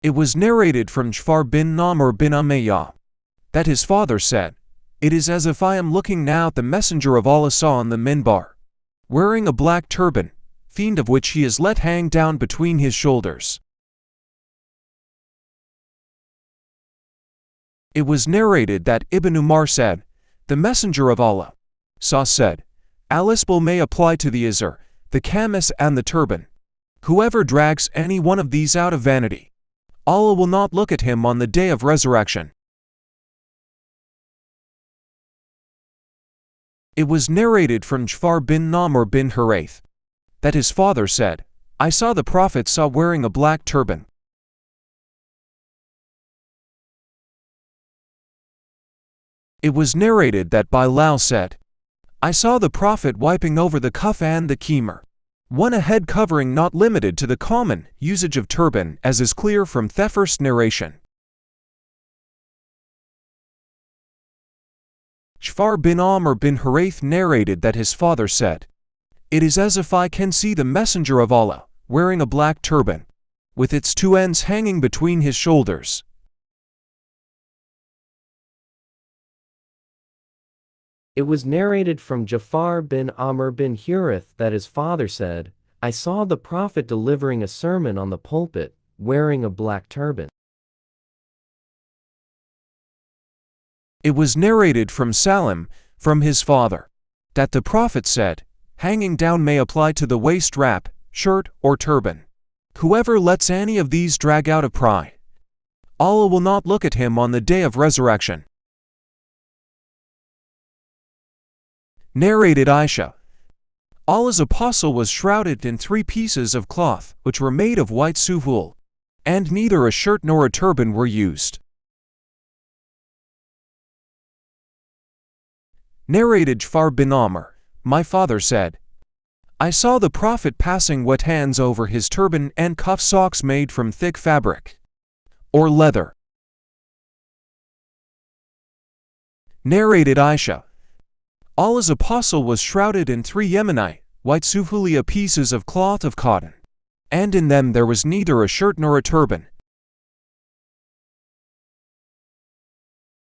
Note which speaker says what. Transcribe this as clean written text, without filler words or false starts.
Speaker 1: It was narrated from Ja'far bin Amr bin Umayyah that his father said, "It is as if I am looking now at the Messenger of Allah saw on the minbar, wearing a black turban, fiend of which he is let hang down between his shoulders." It was narrated that Ibn Umar said, "The Messenger of Allah said, Al-isbal may apply to the izar, the kamis and the turban. Whoever drags any one of these out of vanity, Allah will not look at him on the day of resurrection." It was narrated from Ja'far bin Amr bin Huraith that his father said, "I saw the Prophet wearing a black turban." It was narrated that Bilal said, "I saw the Prophet wiping over the cuff and the khimar, one a head covering not limited to the common usage of turban, as is clear from the first narration." Ja'far bin Amr bin Huraith narrated that his father said, "It is as if I can see the Messenger of Allah wearing a black turban, with its two ends hanging between his shoulders."
Speaker 2: It was narrated from Ja'far bin Amr bin Huraith that his father said, "I saw the Prophet delivering a sermon on the pulpit, wearing a black turban."
Speaker 1: It was narrated from Salim, from his father, that the Prophet said, "Hanging down may apply to the waist wrap, shirt, or turban. Whoever lets any of these drag out of pride, Allah will not look at him on the day of resurrection." Narrated Aisha, Allah's apostle was shrouded in 3 pieces of cloth, which were made of white suf wool, and neither a shirt nor a turban were used. Narrated Ja'far bin Amr, my father said, "I saw the Prophet passing wet hands over his turban and cuff socks made from thick fabric or leather." Narrated Aisha, Allah's apostle was shrouded in 3 Yemenite, white sufulia pieces of cloth of cotton, and in them there was neither a shirt nor a turban.